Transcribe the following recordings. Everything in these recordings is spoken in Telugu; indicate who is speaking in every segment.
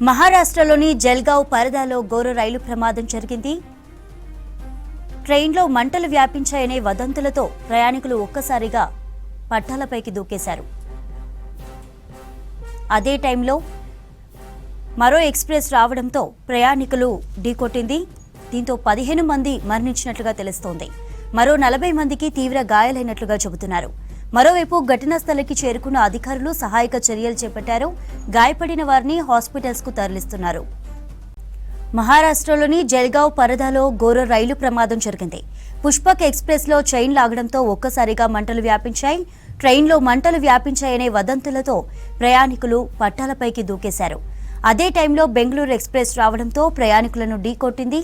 Speaker 1: మహారాష్ట్రలోని జల్గావ్ పరదాలో ఘోర రైలు ప్రమాదం జరిగింది. ట్రైన్లో మంటలు వ్యాపించాయనే వదంతులతో ప్రయాణికులు ఒక్కసారిగా పట్టాలపైకి దూకేశారు. అదే టైంలో మరో ఎక్స్ప్రెస్ రావడంతో ప్రయాణికులు ఢీకొట్టింది. దీంతో 15 మంది మరణించినట్లుగా తెలుస్తోంది. మరో 40 మందికి తీవ్ర గాయాలైనట్లుగా చెబుతున్నారు. మరోవైపు ఘటనా స్థలికి చేరుకున్న అధికారులు సహాయక చర్యలు చేపట్టారు. గాయపడిన వారిని హాస్పిటల్స్ కు తరలిస్తున్నారు. మహారాష్ట్రలోని జల్గావ్ పరదాలో ఘోర రైలు ప్రమాదం జరిగింది. పుష్పక్ ఎక్స్ప్రెస్ లో చైన్ లాగడంతో ఒక్కసారిగా మంటలు వ్యాపించాయి. ట్రైన్లో మంటలు వ్యాపించాయనే వదంతులతో ప్రయాణికులు పట్టాలపైకి దూకేశారు. అదే టైంలో బెంగళూరు ఎక్స్ప్రెస్ రావడంతో ప్రయాణికులను ఢీకొట్టింది.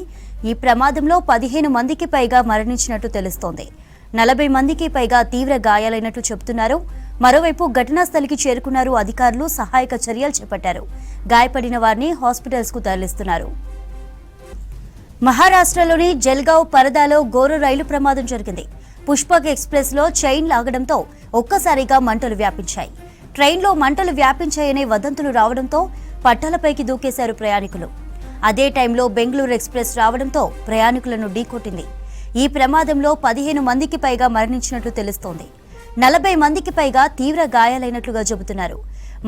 Speaker 1: ఈ ప్రమాదంలో 15 మందికి పైగా మరణించినట్టు తెలుస్తోంది. 40 మందికి పైగా తీవ్ర గాయాలైనట్లు చెబుతున్నారు. మరోవైపు ఘటనా స్థలికి చేరుకున్నారు అధికారులు సహాయక చర్యలు చేపట్టారు. గాయపడిన వారిని హాస్పిటల్స్ కు తరలిస్తున్నారు. మహారాష్ట్రలోని జల్గావ్ పరదాలో ఘోర రైలు ప్రమాదం జరిగింది. పుష్పక్ ఎక్స్ప్రెస్ లో చైన్ లాగడంతో ఒక్కసారిగా మంటలు వ్యాపించాయి. ట్రైన్లో మంటలు వ్యాపించాయనే వదంతులు రావడంతో పట్టాలపైకి దూకేశారు ప్రయాణికులు. అదే టైంలో బెంగళూరు ఎక్స్ప్రెస్ రావడంతో ప్రయాణికులను ఢీకొట్టింది. ఈ ప్రమాదంలో 15 మందికి పైగా మరణించినట్లు తెలుస్తోంది. 40 మందికి పైగా తీవ్ర గాయాలైనట్లుగా చెబుతున్నారు.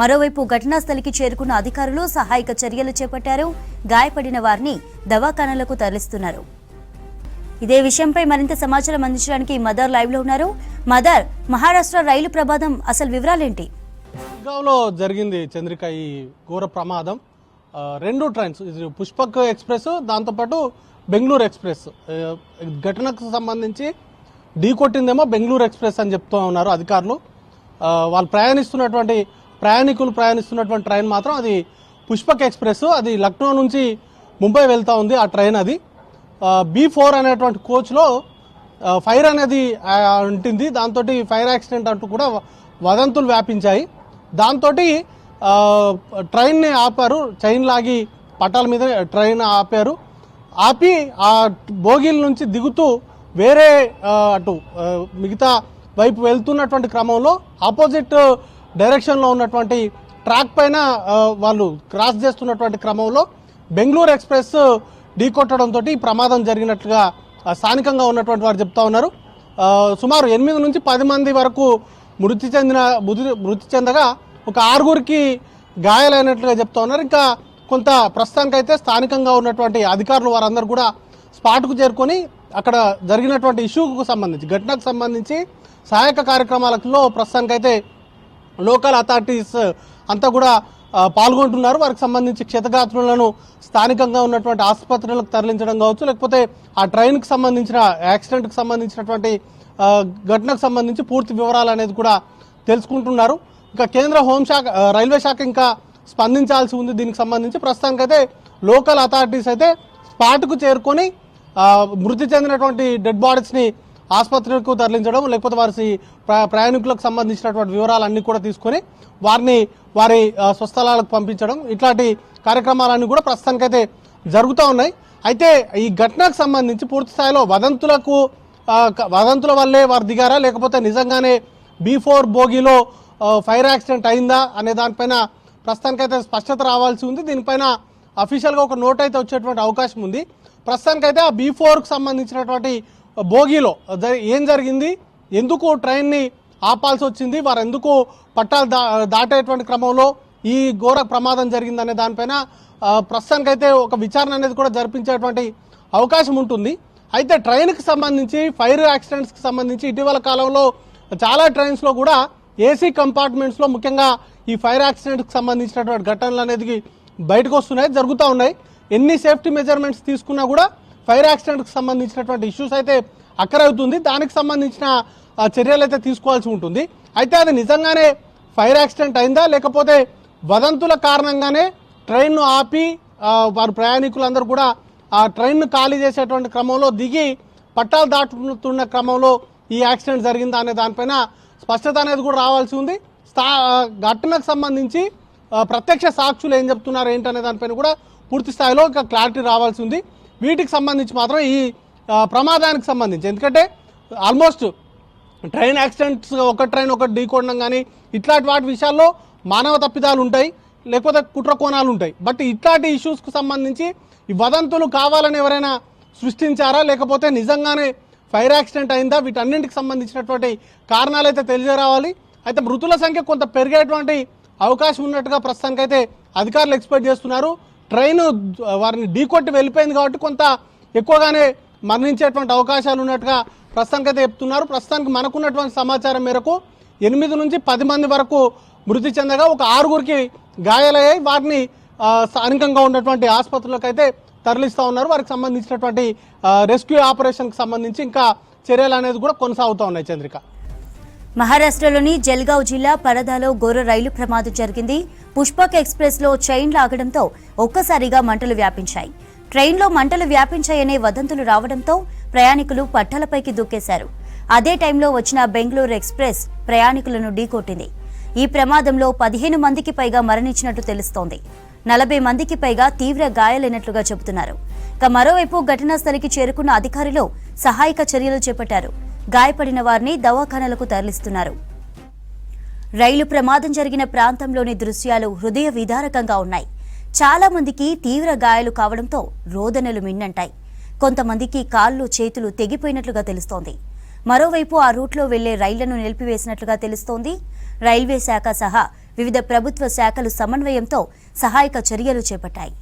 Speaker 1: మరోవైపు ఘటనా స్థలికి చేరుకున్న అధికారులు సహాయక చర్యలు చేపట్టారు. గాయపడిన వారిని దవాఖానాలకు తరలిస్తున్నారు. ఇదే విషయంపై మరింత సమాచారం అందించడానికి మదర్ లైవ్ లో ఉన్నారు. మదర్, మహారాష్ట్ర రైలు ప్రమాదం అసలు వివరాలేంటి?
Speaker 2: జల్గావ్లో జరిగింది చంద్రిక ఈ ఘోర ప్రమాదం. 2 ట్రైన్స్, పుష్పక్ ఎక్స్ప్రెస్, దాంతోపాటు బెంగళూరు ఎక్స్ప్రెస్. ఘటనకు సంబంధించి ఢీకొట్టిందేమో బెంగళూరు ఎక్స్ప్రెస్ అని చెప్తూ ఉన్నారు అధికారులు. వాళ్ళు ప్రయాణికులు ప్రయాణిస్తున్నటువంటి ట్రైన్ మాత్రం అది పుష్పక్ ఎక్స్ప్రెస్. అది లక్నో నుంచి ముంబై వెళ్తూ ఉంది ఆ ట్రైన్. అది B4 అనేటువంటి కోచ్లో ఫైర్ అనేది ఉంటుంది. దాంతో ఫైర్ యాక్సిడెంట్ అంటూ కూడా వదంతులు వ్యాపించాయి. దాంతో ట్రైన్ని ఆపారు. చైన్ లాగి పట్టాల మీద ట్రైన్ ఆపి ఆ బోగీల నుంచి దిగుతూ వేరే అటు మిగతా వైపు వెళ్తున్నటువంటి క్రమంలో ఆపోజిట్ డైరెక్షన్లో ఉన్నటువంటి ట్రాక్ పైన వాళ్ళు క్రాస్ చేస్తున్నటువంటి క్రమంలో బెంగళూరు ఎక్స్ప్రెస్ ఢీకొట్టడంతో ఈ ప్రమాదం జరిగినట్లుగా స్థానికంగా ఉన్నటువంటి వారు చెప్తా ఉన్నారు. సుమారు 8 నుంచి 10 మంది వరకు మృతి చెందగా ఒక 6గురికి గాయాలైనట్లుగా చెప్తా ఉన్నారు. ఇంకా కొంత ప్రస్తుతానికైతే స్థానికంగా ఉన్నటువంటి అధికారులు వారందరూ కూడా స్పాట్కు చేరుకొని అక్కడ జరిగినటువంటి ఇష్యూకు సంబంధించి, ఘటనకు సంబంధించి సహాయక కార్యక్రమాలలో ప్రస్తుతానికైతే లోకల్ అథారిటీస్ అంతా కూడా పాల్గొంటున్నారు. వారికి సంబంధించి క్షతగాత్రులను స్థానికంగా ఉన్నటువంటి ఆసుపత్రులకు తరలించడం కావచ్చు, లేకపోతే ఆ ట్రైన్కి సంబంధించిన యాక్సిడెంట్కి సంబంధించినటువంటి ఘటనకు సంబంధించి పూర్తి వివరాలు అనేది కూడా తెలుసుకుంటున్నారు. ఇంకా కేంద్ర హోంశాఖ, రైల్వే శాఖ ఇంకా స్పందించాల్సి ఉంది దీనికి సంబంధించి. ప్రస్తుతానికైతే లోకల్ అథారిటీస్ అయితే స్పాట్కు చేరుకొని మృతి చెందినటువంటి డెడ్ బాడీస్ని ఆసుపత్రులకు తరలించడం, లేకపోతే వారి ప్రయాణికులకు సంబంధించినటువంటి వివరాలన్నీ కూడా తీసుకొని వారిని వారి స్వస్థలాలకు పంపించడం, ఇట్లాంటి కార్యక్రమాలన్నీ కూడా ప్రస్తుతానికైతే జరుగుతూ ఉన్నాయి. అయితే ఈ ఘటనకు సంబంధించి పూర్తి స్థాయిలో వదంతుల వల్లే వారు దిగారా, లేకపోతే నిజంగానే B4 బోగీలో ఫైర్ యాక్సిడెంట్ అయిందా అనే దానిపైన ప్రస్తుతానికైతే స్పష్టత రావాల్సి ఉంది. దీనిపైన అఫీషియల్గా ఒక నోట్ అయితే వచ్చేటువంటి అవకాశం ఉంది. ప్రస్తుతానికైతే ఆ B4కు సంబంధించినటువంటి బోగీలో ఏం జరిగింది, ఎందుకు ట్రైన్ని ఆపాల్సి వచ్చింది, వారు ఎందుకు పట్టాలు దాటేటువంటి క్రమంలో ఈ ఘోర ప్రమాదం జరిగిందనే దానిపైన ప్రస్తుతానికైతే ఒక విచారణ అనేది కూడా జరిపించేటువంటి అవకాశం ఉంటుంది. అయితే ట్రైన్కి సంబంధించి ఫైర్ యాక్సిడెంట్స్కి సంబంధించి ఇటీవల కాలంలో చాలా ట్రైన్స్లో కూడా ఏసీ కంపార్ట్మెంట్స్లో ముఖ్యంగా ఈ ఫైర్ యాక్సిడెంట్కి సంబంధించినటువంటి ఘటనలు అనేది బయటకు వస్తున్నాయి, జరుగుతూ ఉన్నాయి. ఎన్ని సేఫ్టీ మెజర్మెంట్స్ తీసుకున్నా కూడా ఫైర్ యాక్సిడెంట్కి సంబంధించినటువంటి ఇష్యూస్ అయితే అక్కరవుతుంది. దానికి సంబంధించిన చర్యలు అయితే తీసుకోవాల్సి ఉంటుంది. అయితే అది నిజంగానే ఫైర్ యాక్సిడెంట్ అయిందా, లేకపోతే వదంతుల కారణంగానే ట్రైన్ను ఆపి వారు ప్రయాణికులందరూ కూడా ఆ ట్రైన్ను ఖాళీ చేసేటువంటి క్రమంలో దిగి పట్టాలు దాటుతున్న క్రమంలో ఈ యాక్సిడెంట్ జరిగిందా అనే దానిపైన స్పష్టత అనేది కూడా రావాల్సి ఉంది. ఘటనకు సంబంధించి ప్రత్యక్ష సాక్షులు ఏం చెప్తున్నారు ఏంటనే దానిపైన కూడా పూర్తి స్థాయిలో ఒక క్లారిటీ రావాల్సి ఉంది. వీటికి సంబంధించి మాత్రం ఈ ప్రమాదానికి సంబంధించి, ఎందుకంటే ఆల్మోస్ట్ ట్రైన్ యాక్సిడెంట్స్ ఒక ట్రైన్ ఒకటి ఢీకొనడం కానీ ఇట్లాంటి వాటి విషయాల్లో మానవ తప్పిదాలు ఉంటాయి. లేకపోతే కుట్ర కోణాలు ఉంటాయి. బట్ ఇట్లాంటి ఇష్యూస్కు సంబంధించి ఈ వదంతులు కావాలని ఎవరైనా సృష్టించారా, లేకపోతే నిజంగానే ఫైర్ యాక్సిడెంట్ అయిందా, వీటన్నింటికి సంబంధించినటువంటి కారణాలు అయితే తెలియరావాలి. అయితే మృతుల సంఖ్య కొంత పెరిగేటువంటి అవకాశం ఉన్నట్టుగా ప్రస్తుతానికైతే అధికారులు ఎక్స్పెక్ట్ చేస్తున్నారు. ట్రైన్ వారిని ఢీకొట్టి వెళ్ళిపోయింది కాబట్టి కొంత ఎక్కువగానే మరణించేటువంటి అవకాశాలు ఉన్నట్టుగా ప్రస్తుతానికైతే చెప్తున్నారు. ప్రస్తుతానికి మనకున్నటువంటి సమాచారం మేరకు 8 నుంచి 10 మంది వరకు మృతి చెందగా ఒక 6గురికి గాయాలయ్యాయి. వారిని స్థానికంగా ఉన్నటువంటి ఆసుపత్రులకు అయితే తరలిస్తూ ఉన్నారు. వారికి సంబంధించినటువంటి రెస్క్యూ ఆపరేషన్కి సంబంధించి ఇంకా చర్యలు అనేది కూడా కొనసాగుతూ ఉన్నాయి. చంద్రిక,
Speaker 1: మహారాష్ట్రలోని జల్గావ్ జిల్లా పరదాలో ఘోర రైలు ప్రమాదం జరిగింది. పుష్పక్ ఎక్స్ప్రెస్ లో చైన్ లాగడంతో ఒక్కసారిగా మంటలు వ్యాపించాయి. ట్రైన్లో మంటలు వ్యాపించాయనే వదంతులు రావడంతో ప్రయాణికులు పట్టాలపైకి దూకేశారు. అదే టైంలో వచ్చిన బెంగళూరు ఎక్స్ప్రెస్ ప్రయాణికులను ఢీకొట్టింది. ఈ ప్రమాదంలో 15 మందికి పైగా మరణించినట్టు తెలుస్తోంది. 40 మందికి పైగా తీవ్ర గాయాలైనట్లుగా చెబుతున్నారు. ఇక మరోవైపు ఘటనా స్థలికి చేరుకున్న అధికారులు సహాయక చర్యలు చేపట్టారు. గాయపడిన వారిని దవాఖానాలకు తరలిస్తున్నారు. రైలు ప్రమాదం జరిగిన ప్రాంతంలోని దృశ్యాలు హృదయ విదారకంగా ఉన్నాయి. చాలా మందికి తీవ్ర గాయాలు కావడంతో రోదనలు మిన్నంటాయి. కొంతమందికి కాళ్ళు చేతులు తెగిపోయినట్లుగా తెలుస్తోంది. మరోవైపు ఆ రూట్లో వెళ్లే రైళ్లను నిలిపివేసినట్లుగా తెలుస్తోంది. రైల్వే శాఖ సహా వివిధ ప్రభుత్వ శాఖలు సమన్వయంతో సహాయక చర్యలు చేపట్టాయి.